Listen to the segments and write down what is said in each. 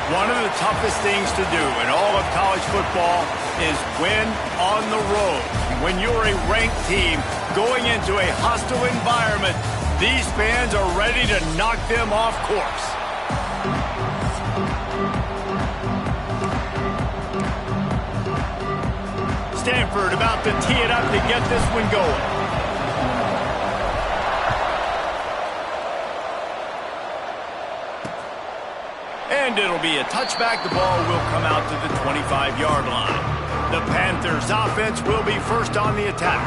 One of the toughest things to do in all of college football is win on the road. When you're a ranked team going into a hostile environment, these fans are ready to knock them off course. Stanford about to tee it up to get this one going. And it'll be a touchback. The ball will come out to the 25-yard line. The Panthers' offense will be first on the attack.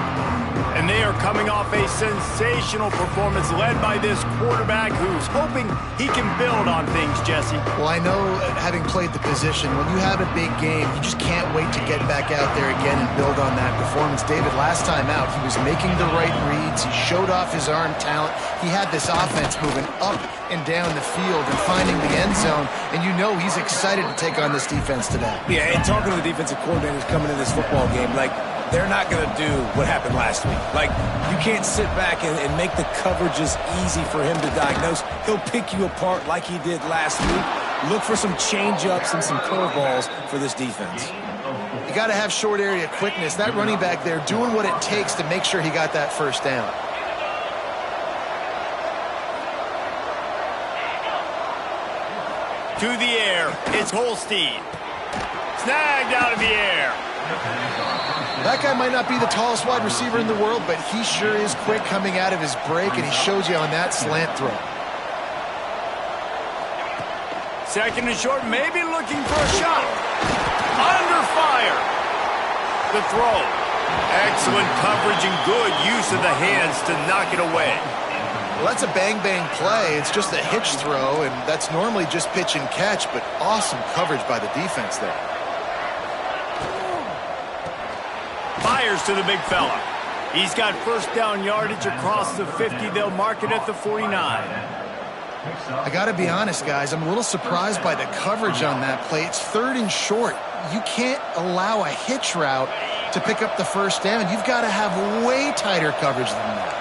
And they are coming off a sensational performance led by this quarterback who's hoping he can build on things, Jesse. Well, I know, having played the position, when you have a big game, you just can't wait to get back out there again and build on that performance. David, last time out, he was making the right reads. He showed off his arm talent. He had this offense moving up and down the field and finding the end zone, and you know he's excited to take on this defense today. Yeah, and talking to the defensive coordinators coming in this football game, like, they're not going to do what happened last week. Like, you can't sit back and make the coverages easy for him to diagnose. He'll pick you apart like he did last week. Look for some change-ups and some curveballs for this defense. You got to have short area quickness. That running back there doing what it takes to make sure he got that first down. To the air, it's Holstein. Snagged out of the air. That guy might not be the tallest wide receiver in the world, but he sure is quick coming out of his break, and he showed you on that slant throw. Second and short, maybe looking for a shot. Under fire. The throw. Excellent coverage and good use of the hands to knock it away. Well, that's a bang-bang play. It's just a hitch throw, and that's normally just pitch and catch, but awesome coverage by the defense there. Fires to the big fella. He's got first down yardage across the 50. They'll mark it at the 49. I got to be honest, guys. I'm a little surprised by the coverage on that play. It's third and short. You can't allow a hitch route to pick up the first down. You've got to have way tighter coverage than that.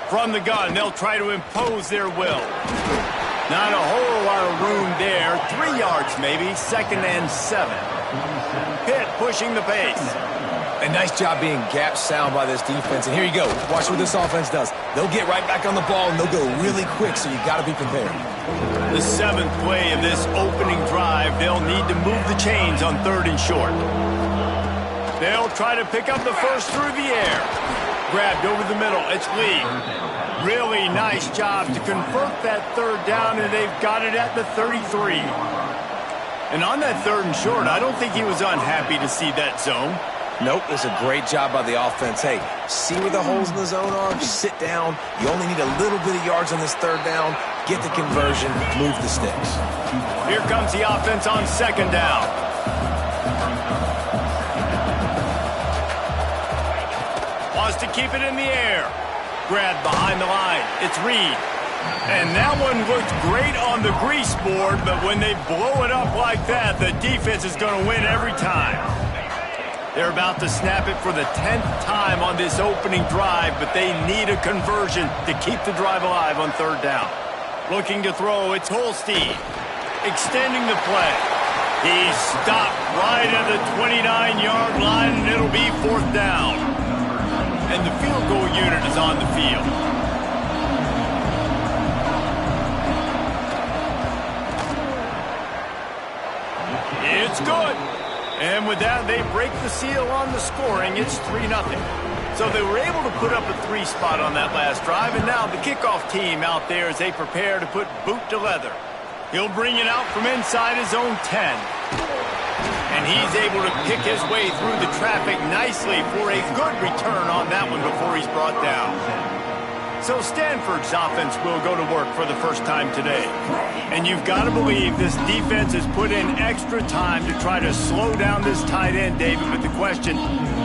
From the gun, they'll try to impose their will. Not a whole lot of room there. 3 yards maybe. Second and 7. Pitt pushing the pace. A nice job being gap sound by this defense. And here you go. Watch what this offense does. They'll get right back on the ball, and they'll go really quick, so you got to be prepared. The 7th play of this opening drive, they'll need to move the chains on third and short. They'll try to pick up the first through the air. Grabbed over the middle. It's Lee. Really nice job to convert that third down, and they've got it at the 33. And on that third and short, I don't think he was unhappy to see that zone. Nope, it's a great job by the offense. Hey, see where the holes in the zone are? Sit down. You only need a little bit of yards on this third down. Get the conversion. Move the sticks. Here comes the offense on second down. Wants to keep it in the air. Grabbed behind the line. It's Reed. And that one looked great on the grease board, but when they blow it up like that, the defense is going to win every time. They're about to snap it for the 10th time on this opening drive, but they need a conversion to keep the drive alive on third down. Looking to throw, it's Holstein. Extending the play. He's stopped right at the 29-yard line, and it'll be fourth down. And the field goal unit is on the field. It's good. And with that, they break the seal on the scoring. It's 3-0. So they were able to put up a 3 spot on that last drive, and now the kickoff team out there as they prepare to put boot to leather. He'll bring it out from inside his own 10. And he's able to pick his way through the traffic nicely for a good return on that one before he's brought down. So Stanford's offense will go to work for the first time today. And you've got to believe this defense has put in extra time to try to slow down this tight end, David. But the question,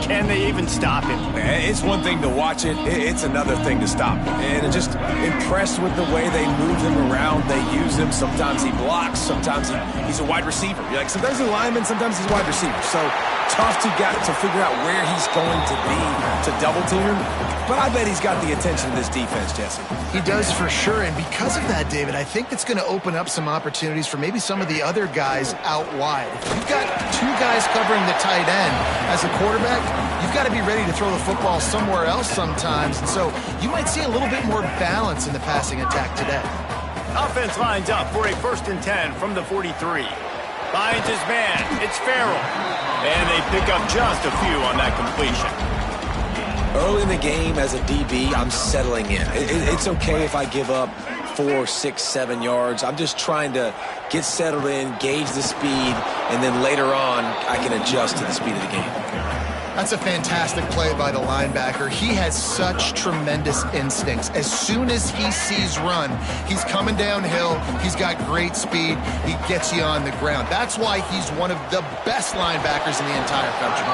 can they even stop him? It's one thing to watch it. It's another thing to stop him. And just impressed with the way they move him around. They use him. Sometimes he blocks. Sometimes he's a wide receiver. Like sometimes he's a lineman. Sometimes he's a wide receiver. So tough to figure out where he's going to be to double team him. But I bet he's got the attention of this defense, Jesse. He does for sure, and because of that, David, I think it's going to open up some opportunities for maybe some of the other guys out wide. If you've got two guys covering the tight end as a quarterback, you've got to be ready to throw the football somewhere else sometimes, and so you might see a little bit more balance in the passing attack today. Offense lines up for a 1st and 10 from the 43. Finds his man. It's Farrell. And they pick up just a few on that completion. Early in the game, as a DB, I'm settling in. It's okay if I give up 4, 6, 7 yards. I'm just trying to get settled in, gauge the speed, and then later on, I can adjust to the speed of the game. That's a fantastic play by the linebacker. He has such tremendous instincts. As soon as he sees run, he's coming downhill. He's got great speed. He gets you on the ground. That's why he's one of the best linebackers in the entire country.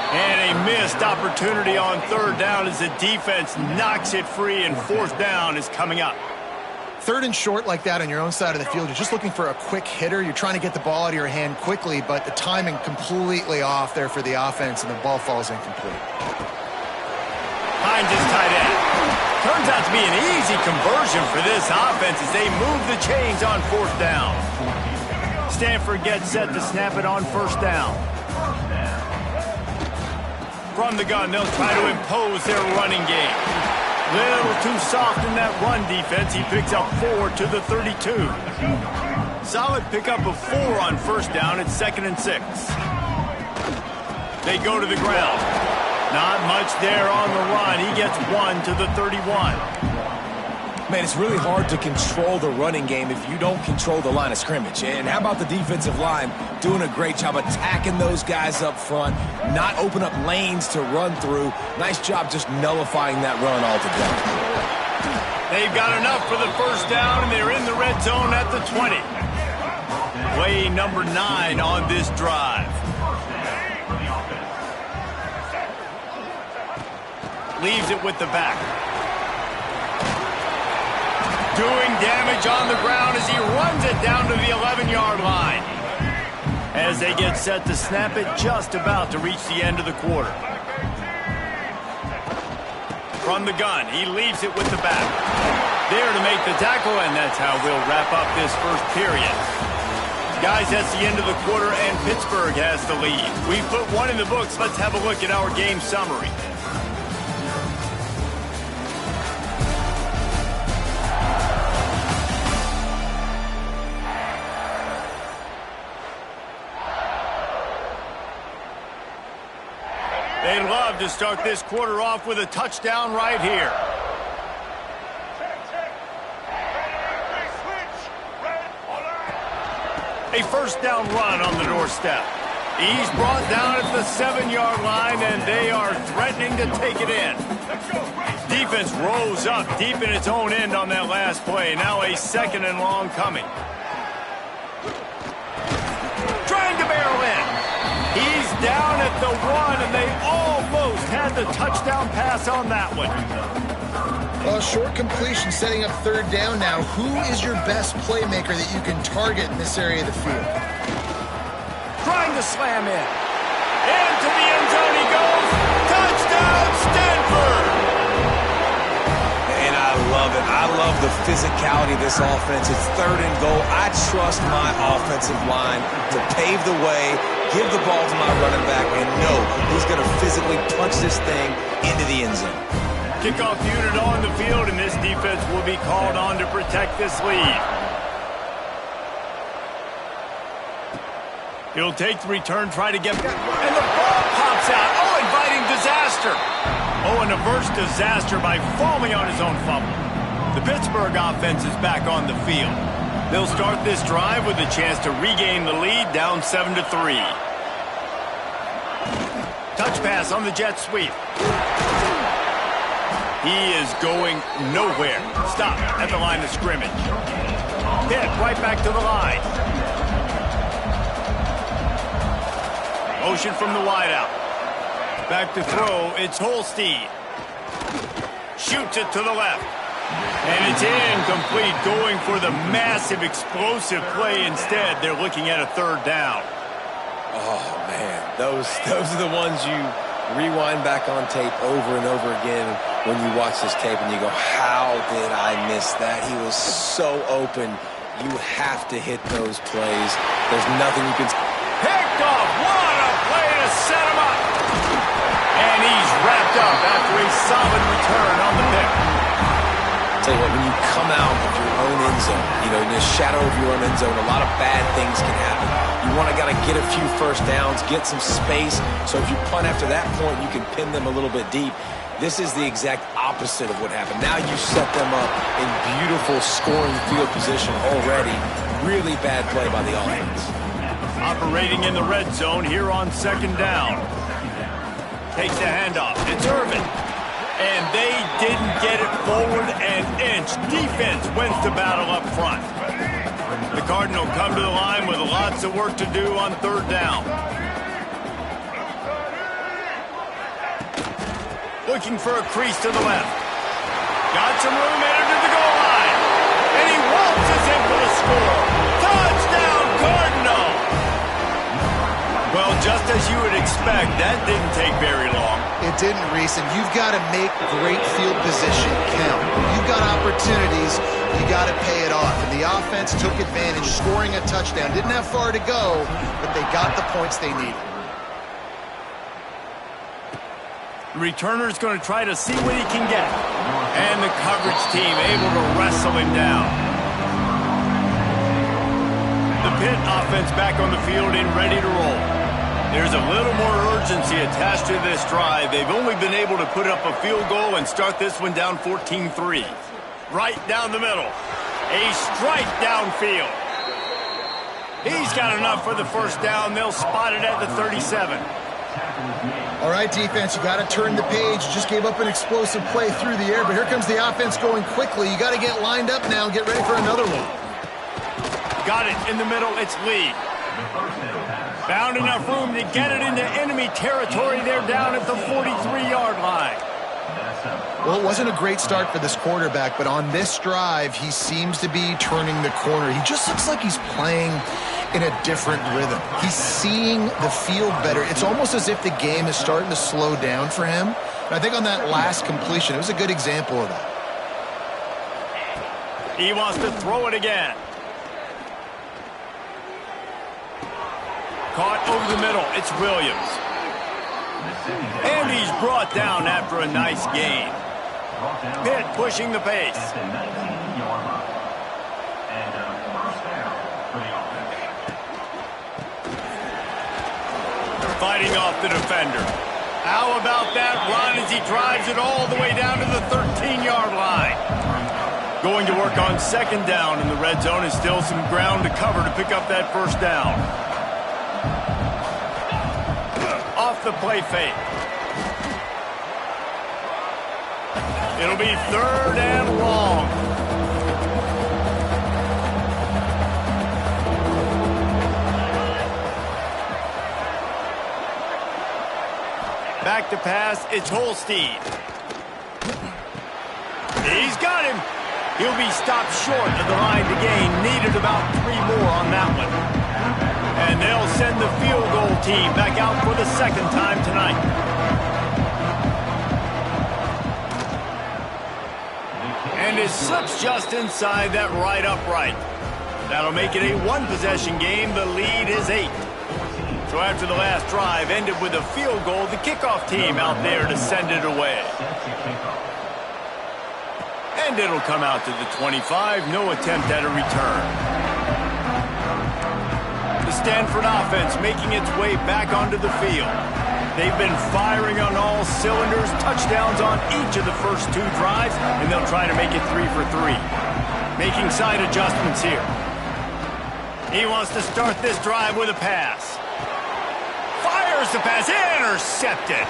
And a missed opportunity on 3rd down as the defense knocks it free, and 4th down is coming up. 3rd and short like that on your own side of the field, you're just looking for a quick hitter. You're trying to get the ball out of your hand quickly, but the timing completely off there for the offense, and the ball falls incomplete. Finds his tight end. Turns out to be an easy conversion for this offense as they move the chains on 4th down. Stanford gets set to snap it on 1st down. From the gun, they'll try to impose their running game. Little too soft in that run defense. He picks up 4 to the 32. Solid pickup of 4 on 1st down. It's 2nd and 6. They go to the ground. Not much there on the run. He gets 1 to the 31. Man, it's really hard to control the running game if you don't control the line of scrimmage. And how about the defensive line doing a great job attacking those guys up front, not open up lanes to run through. Nice job just nullifying that run altogether. They've got enough for the 1st down, and they're in the red zone at the 20. Play number 9 on this drive. Leaves it with the back. Doing damage on the ground as he runs it down to the 11-yard line. As they get set to snap it, just about to reach the end of the quarter. From the gun, he leaves it with the back. There to make the tackle, and that's how we'll wrap up this 1st period. Guys, that's the end of the quarter, and Pittsburgh has the lead. We put 1 in the books. Let's have a look at our game summary. They'd love to start this quarter off with a touchdown right here. A 1st down run on the doorstep. He's brought down at the 7-yard line, and they are threatening to take it in. Defense rose up deep in its own end on that last play. Now a 2nd and long coming. Trying to barrel in. He's down at the 1, and they almost had the touchdown pass on that one. Well, short completion setting up 3rd down now. Who is your best playmaker that you can target in this area of the field? Trying to slam in. Into the end zone he goes. Touchdown, Stanford! And I love it. I love the physicality of this offense. It's 3rd and goal. I trust my offensive line to pave the way, give the ball to my running back, and know he's going to physically punch this thing into the end zone. Kickoff unit on the field, and this defense will be called on to protect this lead. He'll take the return, try to get back, and the ball pops out. Oh, inviting disaster. Oh, an averse disaster by falling on his own fumble. The Pittsburgh offense is back on the field. They'll start this drive with a chance to regain the lead, down 7-3. Touch pass on the jet sweep. He is going nowhere. Stop at the line of scrimmage. Pitt right back to the line. Motion from the wideout. Back to throw. It's Holstein. Shoots it to the left. And it's incomplete, going for the massive explosive play instead. They're looking at a 3rd down. Oh, man. Those are the ones rewind back on tape over and over again when you watch this tape and you go, how did I miss that? He was so open. You have to hit those plays. There's nothing you can... Picked off. What a play to set him up. And he's wrapped up after a solid return on the pick. Tell you what, when you come out of your own end zone, you know, in the shadow of your own end zone, a lot of bad things can happen. You want to get a few first downs, get some space, so if you punt after that point, you can pin them a little bit deep. This is the exact opposite of what happened. Now you set them up in beautiful scoring field position already. Really bad play by the offense. Operating in the red zone here on second down. Takes the handoff. It's Irvin. And they didn't get it forward an inch. Defense wins the battle up front. The Cardinal come to the line with lots of work to do on third down. Looking for a crease to the left. Got some room headed to the goal line. And he waltzes in for the score. Touchdown, Cardinal! Well, just as you would expect, that didn't take very long. It didn't, Reese, and you've got to make great field position count. You've got opportunities, you got to pay it off. And the offense took advantage, scoring a touchdown. Didn't have far to go, but they got the points they needed. The returner's going to try to see what he can get. And the coverage team able to wrestle him down. The Pitt offense back on the field and ready to roll. There's a little more urgency attached to this drive. They've only been able to put up a field goal and start this one down 14-3. Right down the middle. A strike downfield. He's got enough for the first down. They'll spot it at the 37. All right, defense, you got to turn the page. You just gave up an explosive play through the air, but here comes the offense going quickly. You got to get lined up now and get ready for another one. Got it in the middle. It's Lee. Found enough room to get it into enemy territory. They're down at the 43-yard line. Well, it wasn't a great start for this quarterback, but on this drive, he seems to be turning the corner. He just looks like he's playing in a different rhythm. He's seeing the field better. It's almost as if the game is starting to slow down for him. And I think on that last completion, it was a good example of that. He wants to throw it again. Caught over the middle. It's Williams. And he's brought down after a nice gain. Pitt pushing the pace. Fighting off the defender. How about that run as he drives it all the way down to the 13-yard line? Going to work on second down in the red zone and still some ground to cover to pick up that first down. Off the play fake. It'll be third and long. Back to pass, it's Holstein. He's got him. He'll be stopped short of the line to gain. Needed about 3 more on that one. And they'll send the field goal team back out for the second time tonight. And it slips just inside that right upright. That'll make it a one-possession game. The lead is 8. So after the last drive ended with a field goal, the kickoff team out there to send it away. And it'll come out to the 25. No attempt at a return. The Stanford offense making its way back onto the field. They've been firing on all cylinders, touchdowns on each of the first 2 drives, and they'll try to make it 3 for 3. Making side adjustments here. He wants to start this drive with a pass. Fires the pass, intercepted.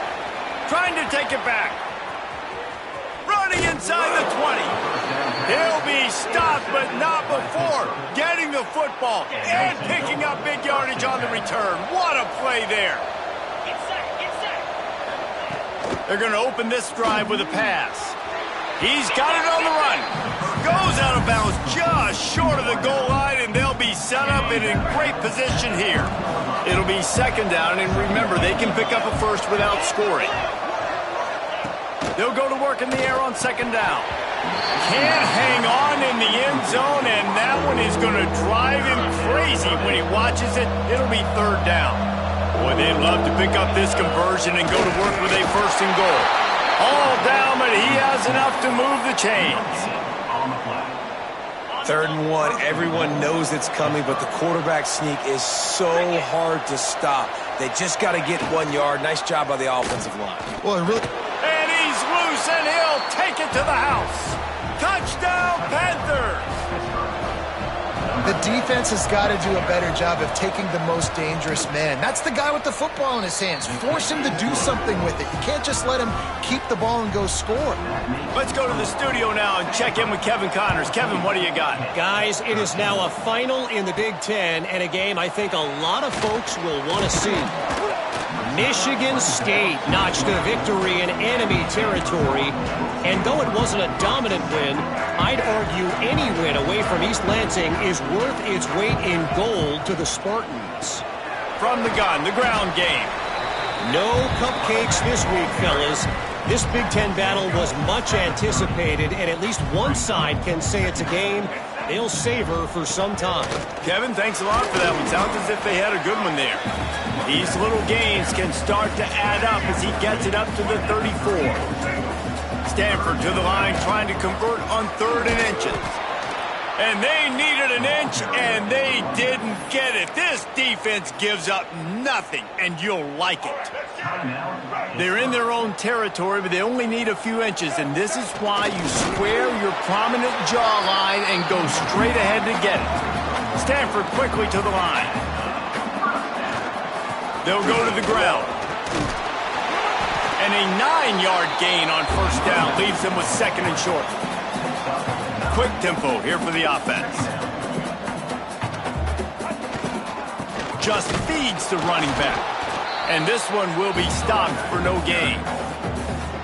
Trying to take it back. Running inside the 20. He'll be stopped, but not before getting the football and picking up big yardage on the return. What a play there. They're going to open this drive with a pass. He's got it on the run. Goes out of bounds just short of the goal line, and they'll be set up it in great position here. It'll be second down, and remember, they can pick up a first without scoring. They'll go to work in the air on second down. Can't hang on in the end zone, and that one is going to drive him crazy when he watches it. It'll be third down. Boy, they'd love to pick up this conversion and go to work with a first and goal. All down, but he has enough to move the chains. 3rd and 1, everyone knows it's coming, but the quarterback sneak is so hard to stop. They just got to get 1 yard. Nice job by the offensive line. Well, really. And he's loose, and he'll take it to the house. Touchdown, Panthers! The defense has got to do a better job of taking the most dangerous man. That's the guy with the football in his hands. Force him to do something with it. You can't just let him keep the ball and go score. Let's go to the studio now and check in with Kevin Connors. Kevin, what do you got? Guys, it is now a final in the Big Ten, and a game I think a lot of folks will want to see. Michigan State notched a victory in enemy territory, and though it wasn't a dominant win, I'd argue any win away from East Lansing is worth its weight in gold to the Spartans. From the gun, the ground game. No cupcakes this week, fellas. This Big Ten battle was much anticipated, and at least one side can say it's a game they'll savor for some time. Kevin, thanks a lot for that one. Sounds as if they had a good one there. These little gains can start to add up as he gets it up to the 34. Stanford to the line trying to convert on 3rd and inches. And they needed an inch, and they didn't get it. This defense gives up nothing, and you'll like it. They're in their own territory, but they only need a few inches, and this is why you square your prominent jawline and go straight ahead to get it. Stanford quickly to the line. They'll go to the ground. And a 9-yard gain on first down leaves them with 2nd and short. Quick tempo here for the offense. Just feeds the running back. And this one will be stopped for no gain.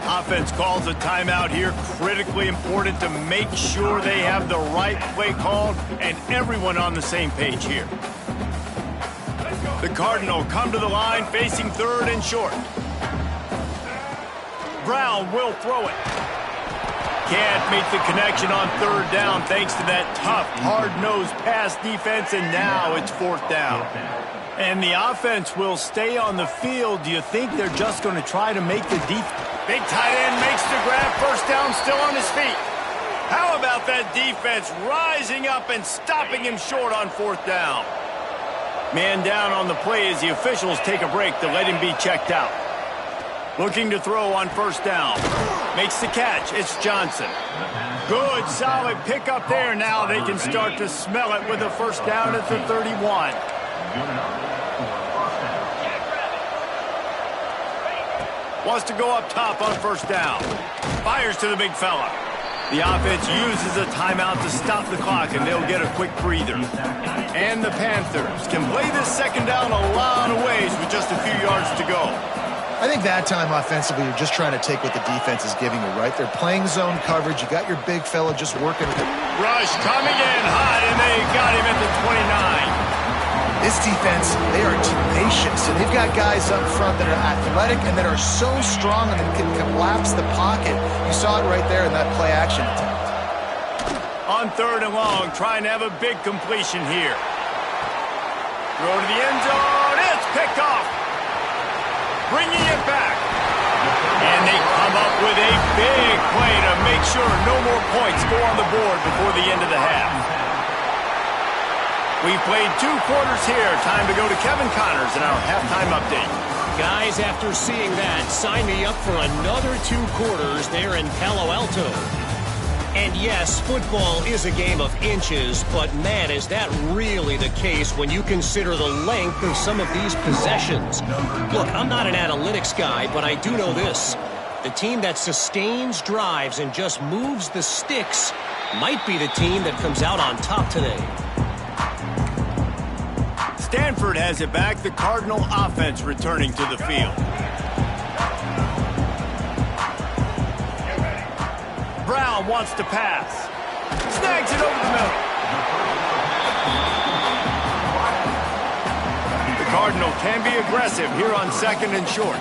Offense calls a timeout here. Critically important to make sure they have the right play called and everyone on the same page here. The Cardinal come to the line facing 3rd and short. Brown will throw it. Can't make the connection on 3rd down thanks to that tough, hard-nosed pass defense, and now it's 4th down. And the offense will stay on the field. Do you think they're just going to try to make the big tight end makes the grab, first down, still on his feet. How about that defense rising up and stopping him short on 4th down? Man down on the play as the officials take a break to let him be checked out. Looking to throw on 1st down. Makes the catch. It's Johnson. Good, solid pickup there. Now they can start to smell it with a 1st down at the 31. Wants to go up top on 1st down. Fires to the big fella. The offense uses a timeout to stop the clock, and they'll get a quick breather. And the Panthers can play this 2nd down a lot of ways with just a few yards to go. I think that time offensively, you're just trying to take what the defense is giving you, right? They're playing zone coverage. You got your big fella just working. Rush coming in hot, and they got him at the 29. This defense, they are tenacious, and they've got guys up front that are athletic and that are so strong and that can collapse the pocket. You saw it right there in that play action attempt. On 3rd and long, trying to have a big completion here. Throw to the end zone. It's picked off. Bringing it back. And they come up with a big play to make sure no more points go on the board before the end of the half. We played 2 quarters here. Time to go to Kevin Connors in our halftime update. Guys, after seeing that, sign me up for another 2 quarters there in Palo Alto. And yes, football is a game of inches, but man, is that really the case when you consider the length of some of these possessions. Look, I'm not an analytics guy, but I do know this. The team that sustains drives and just moves the sticks might be the team that comes out on top today. Stanford has it back. The Cardinal offense returning to the field. Brown wants to pass. Snags it over the middle. can be aggressive here on 2nd and short.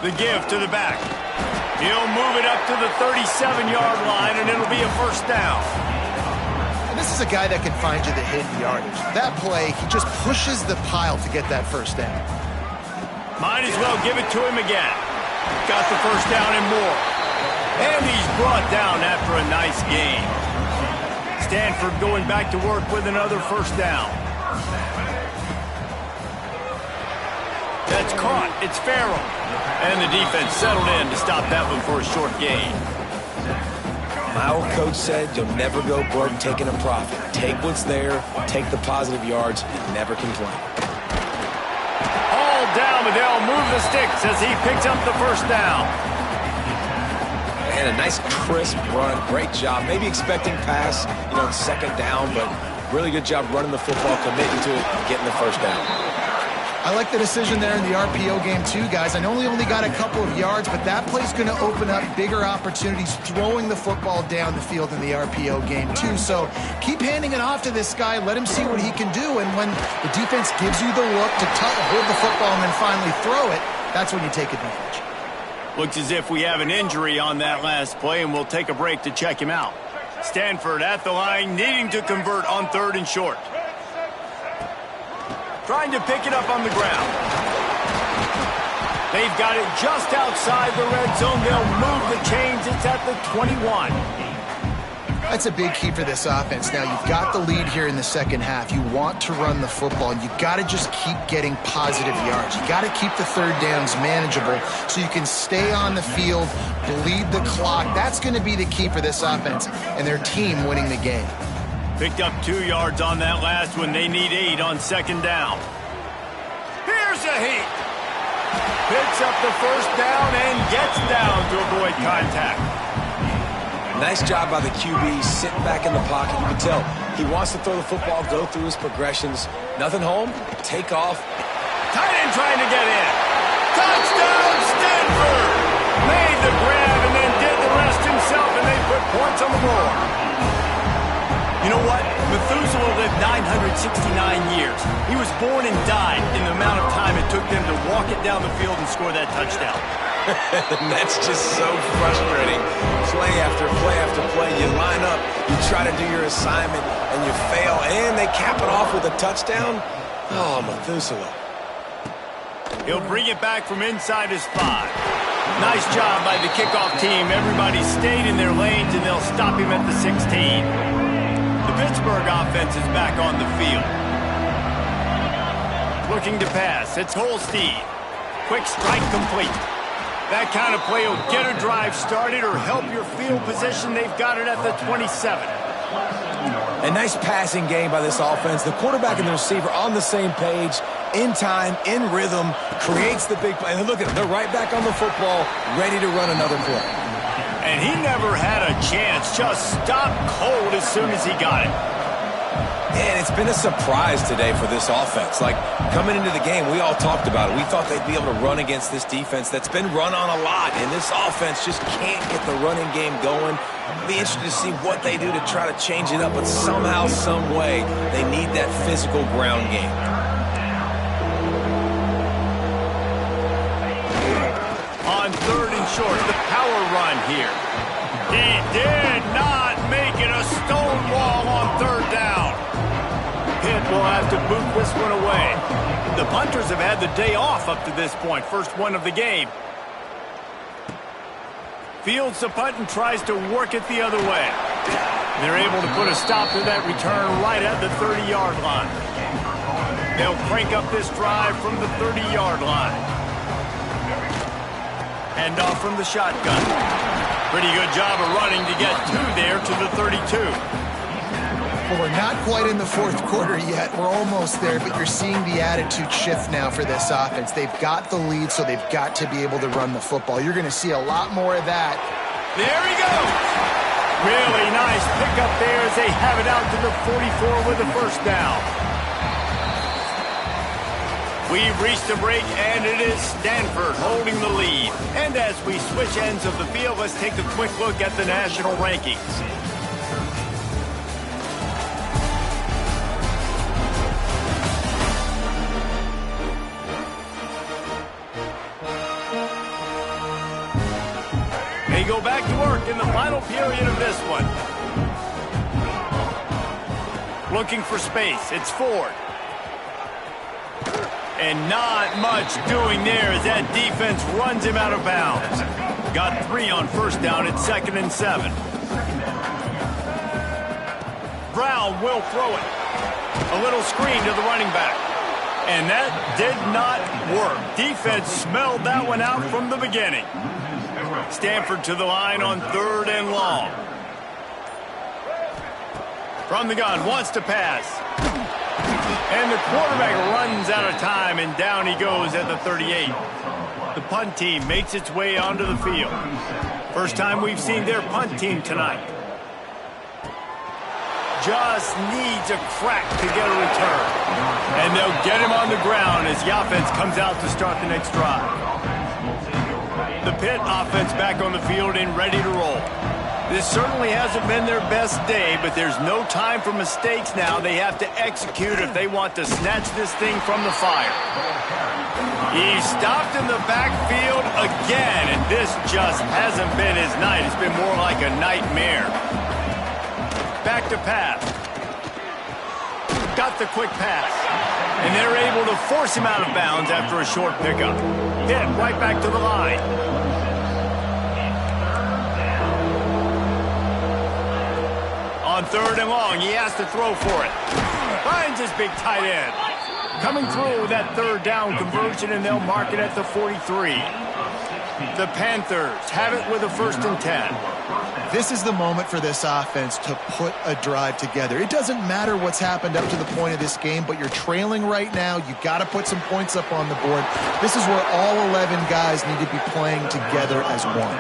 The give to the back. He'll move it up to the 37-yard line, and it'll be a first down. And this is a guy that can find you the hidden yardage. That play, he just pushes the pile to get that first down. Might as well give it to him again. Got the first down and more. And he's brought down after a nice game. Stanford going back to work with another first down. That's caught. It's Farrell. And the defense settled in to stop that one for a short gain. My old coach said you'll never go broke taking a profit. Take what's there, take the positive yards, and never complain. All down, but they'll move the sticks as he picks up the first down. And a nice crisp run. Great job. Maybe expecting pass, in 2nd down, but really good job running the football, committing to it, and getting the first down. I like the decision there in the RPO game too, guys. I know he only got a couple of yards, but that play's going to open up bigger opportunities throwing the football down the field in the RPO game too. So keep handing it off to this guy. Let him see what he can do. And when the defense gives you the look to hold the football and then finally throw it, that's when you take advantage. Looks as if we have an injury on that last play, and we'll take a break to check him out. Stanford at the line, needing to convert on 3rd and short. Trying to pick it up on the ground. They've got it just outside the red zone. They'll move the chains. It's at the 21. That's a big key for this offense. Now, you've got the lead here in the second half. You want to run the football, and you've got to just keep getting positive yards. You got to keep the third downs manageable so you can stay on the field, bleed the clock. That's going to be the key for this offense and their team winning the game. Picked up 2 yards on that last one. They need 8 on 2nd down. Here's a heat. Picks up the first down and gets down to avoid contact. Nice job by the QB, sitting back in the pocket. You can tell he wants to throw the football, go through his progressions. Nothing home, take off. Tight end trying to get in. Touchdown, Stanford! Made the grab and then did the rest himself, and they put points on the board. You know what? Methuselah lived 969 years. He was born and died in the amount of time it took them to walk it down the field and score that touchdown. That's just so frustrating. Play after play after play. You line up, you try to do your assignment, and you fail, and they cap it off with a touchdown. Oh, Methuselah. He'll bring it back from inside his 5. Nice job by the kickoff team. Everybody stayed in their lanes, and they'll stop him at the 16. The Pittsburgh offense is back on the field. Looking to pass. It's Holstein. Quick strike complete. That kind of play will get a drive started or help your field position. They've got it at the 27. A nice passing game by this offense. The quarterback and the receiver on the same page, in time, in rhythm, creates the big play. And look at them. They're right back on the football, ready to run another play. And he never had a chance. Just stopped cold as soon as he got it. And it's been a surprise today for this offense. Like, coming into the game, we all talked about it. We thought they'd be able to run against this defense that's been run on a lot. And this offense just can't get the running game going. It'll be interesting to see what they do to try to change it up. But somehow, some way, they need that physical ground game. On 3rd and short, the power run here. He did not make it a stone wall on 3rd down. Pitt will have to boot this one away. The punters have had the day off up to this point. First one of the game. Fields the punt and tries to work it the other way. They're able to put a stop to that return right at the 30-yard line. They'll crank up this drive from the 30-yard line. Hand off from the shotgun. Pretty good job of running to get 2 there to the 32. Well, we're not quite in the 4th quarter yet. We're almost there, but you're seeing the attitude shift now for this offense. They've got the lead, so they've got to be able to run the football. You're going to see a lot more of that. There he goes. Really nice pickup there as they have it out to the 44 with the first down. We've reached a break, and it is Stanford holding the lead. And as we switch ends of the field, let's take a quick look at the national rankings. in the final period of this one. Looking for space. It's Ford. And not much doing there as that defense runs him out of bounds. Got 3 on first down. It's 2nd and 7. Brown will throw it. A little screen to the running back. And that did not work. Defense smelled that one out from the beginning. Stanford to the line on 3rd and long. From the gun, wants to pass. And the quarterback runs out of time, and down he goes at the 38. The punt team makes its way onto the field. First time we've seen their punt team tonight. Just needs a crack to get a return. And they'll get him on the ground as the offense comes out to start the next drive. The Pitt offense back on the field and ready to roll. This certainly hasn't been their best day, but there's no time for mistakes now. They have to execute if they want to snatch this thing from the fire. He's stopped in the backfield again, and this just hasn't been his night. It's been more like a nightmare. Back to pass. Got the quick pass. And they're able to force him out of bounds after a short pickup. Pitt right back to the line. On 3rd and long, he has to throw for it. Finds his big tight end. Coming through that 3rd down conversion, and they'll mark it at the 43. The Panthers have it with a 1st and 10. This is the moment for this offense to put a drive together. It doesn't matter what's happened up to the point of this game, but you're trailing right now. You got to put some points up on the board. This is where all 11 guys need to be playing together as one.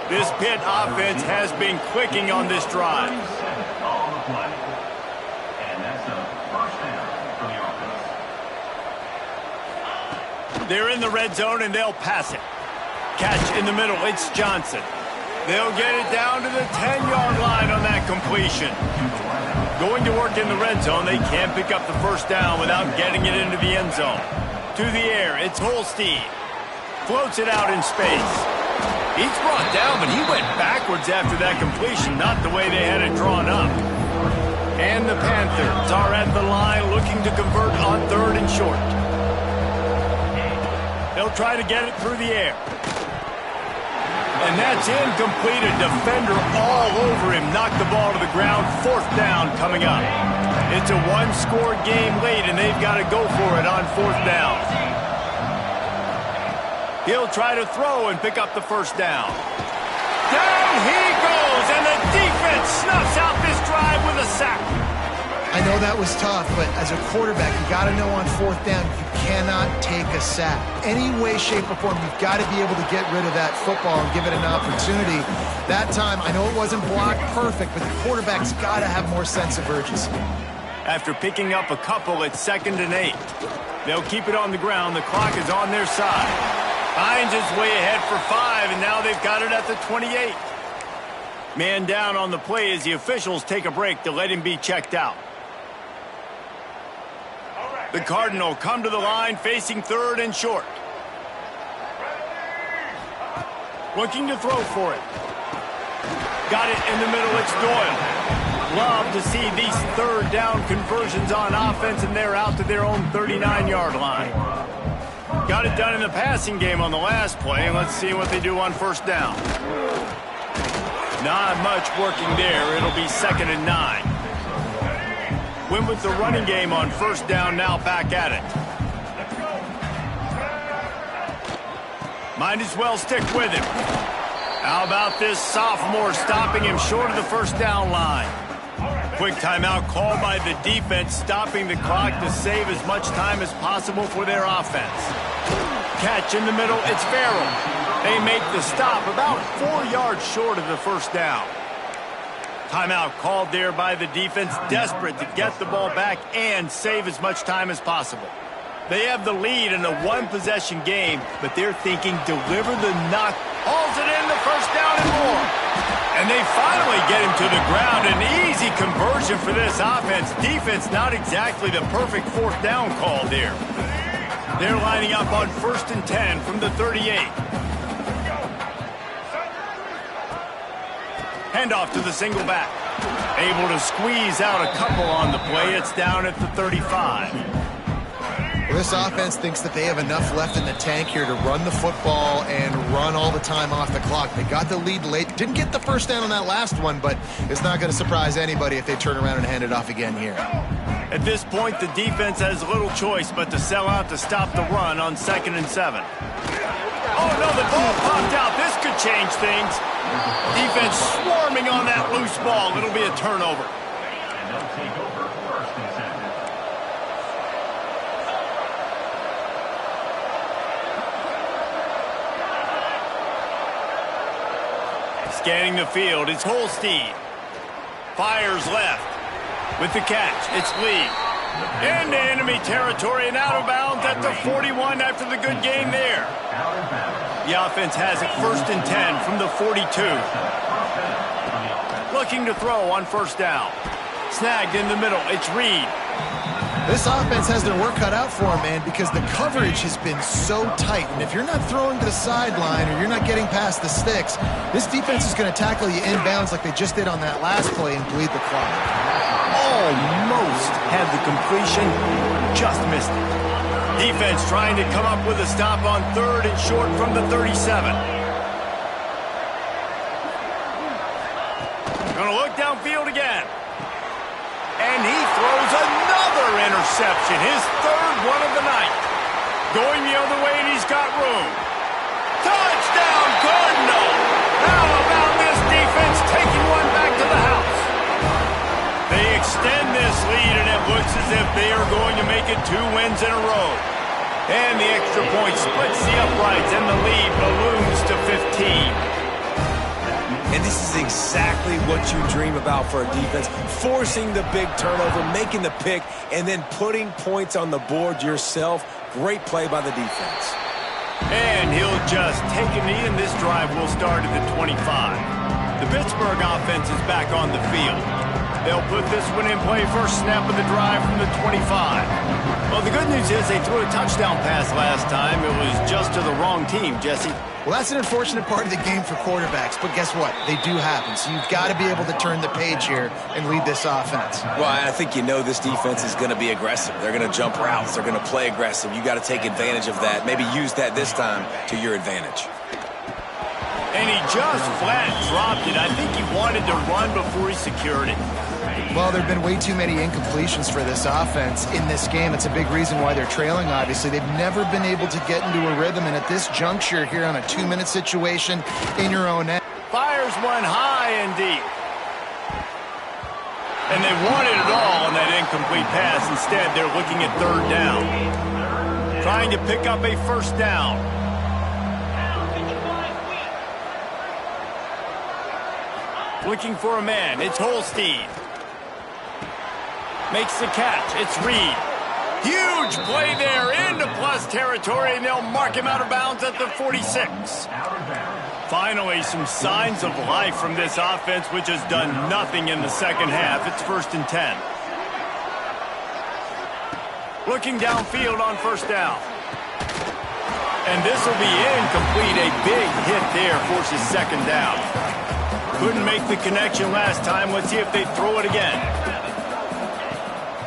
This Pitt offense has been clicking on this drive. They're in the red zone, and they'll pass it. Catch in the middle. It's Johnson. They'll get it down to the 10-yard line on that completion. Going to work in the red zone, they can't pick up the 1st down without getting it into the end zone. To the air, it's Holstein. Floats it out in space. He's brought down, but he went backwards after that completion, not the way they had it drawn up. And the Panthers are at the line looking to convert on 3rd and short. They'll try to get it through the air. And that's incomplete. A defender all over him. Knocked the ball to the ground. 4th down coming up. It's a 1-score game late, and they've got to go for it on 4th down. He'll try to throw and pick up the 1st down. Down he goes, and the defense snuffs out this drive with a sack. I know that was tough, but as a quarterback, you got to know on 4th down, you cannot take a sack. Any way, shape, or form, you've got to be able to get rid of that football and give it an opportunity. That time, I know it wasn't blocked perfect, but the quarterback's got to have more sense of urgency. After picking up a couple, it's 2nd and 8. They'll keep it on the ground. The clock is on their side. Hines is way ahead for 5, and now they've got it at the 28. Man down on the play as the officials take a break to let him be checked out. The Cardinal come to the line facing 3rd and short. Looking to throw for it. Got it in the middle, it's Doyle. Love to see these 3rd down conversions on offense, and they're out to their own 39-yard line. Got it done in the passing game on the last play, and let's see what they do on 1st down. Not much working there. It'll be 2nd and 9. Went with the running game on 1st down, now back at it. Might as well stick with him. How about this sophomore stopping him short of the 1st down line? Quick timeout called by the defense, stopping the clock to save as much time as possible for their offense. Catch in the middle, it's Farrell. They make the stop about 4 yards short of the 1st down. Timeout called there by the defense, desperate to get the ball back and save as much time as possible. They have the lead in a 1-possession game, but they're thinking deliver the knock. Hauls it in, the 1st down and more. And they finally get him to the ground. An easy conversion for this offense. Defense not exactly the perfect 4th down call there. They're lining up on 1st and 10 from the 38. Handoff to the single back. Able to squeeze out a couple on the play. It's down at the 35. Well, this offense thinks that they have enough left in the tank here to run the football and run all the time off the clock. They got the lead late. Didn't get the first down on that last one, but it's not going to surprise anybody if they turn around and hand it off again here. At this point, the defense has little choice but to sell out to stop the run on 2nd and 7. Oh, no, the ball popped out. This could change things. Defense swarming on that loose ball. It'll be a turnover. And they'll take over 1st and 7. Scanning the field, it's Holstein. Fires left. With the catch, it's Lee. Into enemy territory and out of bounds at the 41 after the good game there. The offense has it 1st and 10 from the 42. Looking to throw on 1st down. Snagged in the middle, it's Reed. This offense has their work cut out for them, man, because the coverage has been so tight. And if you're not throwing to the sideline or you're not getting past the sticks, this defense is going to tackle you inbounds like they just did on that last play and bleed the clock. Almost had the completion, just missed it. Defense trying to come up with a stop on 3rd and short from the 37. Gonna look downfield again. And he throws another interception, his 3rd one of the night. Going the other way, and he's got room. Touchdown, Cardinal! How about this defense taking one back to the house? They extend this lead, and it looks as if they are going to make it 2 wins in a row. And the extra point splits the uprights, and the lead balloons to 15. And this is exactly what you dream about for a defense. Forcing the big turnover, making the pick, and then putting points on the board yourself. Great play by the defense. And he'll just take a knee, and this drive will start at the 25. The Pittsburgh offense is back on the field. They'll put this one in play first snap of the drive from the 25. Well, the good news is they threw a touchdown pass last time. It was just to the wrong team, Jesse. Well, that's an unfortunate part of the game for quarterbacks, but guess what? They do happen, so you've got to be able to turn the page here and lead this offense. Well, I think you know this defense is going to be aggressive. They're going to jump routes. They're going to play aggressive. You got to take advantage of that. Maybe use that this time to your advantage. And he just flat dropped it. I think he wanted to run before he secured it. Well, there have been way too many incompletions for this offense in this game. It's a big reason why they're trailing, obviously. They've never been able to get into a rhythm, and at this juncture here on a 2-minute situation in your own end. Fires one high and deep. And they wanted it all on that incomplete pass. Instead, they're looking at 3rd down. Trying to pick up a 1st down. Looking for a man. It's Holstein. Makes the catch. It's Reed. Huge play there into plus territory, and they'll mark him out of bounds at the 46. Finally, some signs of life from this offense, which has done nothing in the second half. It's 1st and 10. Looking downfield on 1st down. And this will be incomplete. A big hit there forces 2nd down. Couldn't make the connection last time. Let's see if they throw it again.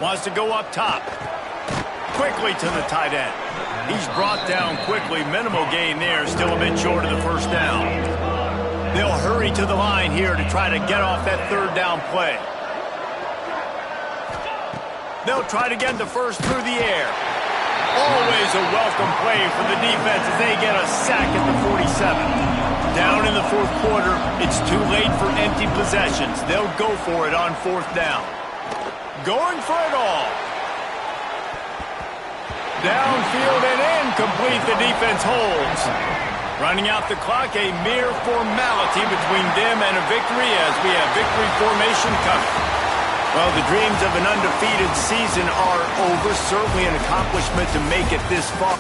Wants to go up top. Quickly to the tight end. He's brought down quickly. Minimal gain there. Still a bit short of the 1st down. They'll hurry to the line here to try to get off that 3rd down play. They'll try to get the first through the air. Always a welcome play for the defense as they get a sack at the 47. Down in the 4th quarter, it's too late for empty possessions. They'll go for it on 4th down. Going for it all. Downfield and incomplete. The defense holds. Running out the clock, a mere formality between them and a victory as we have victory formation coming. Well, the dreams of an undefeated season are over. Certainly an accomplishment to make it this far.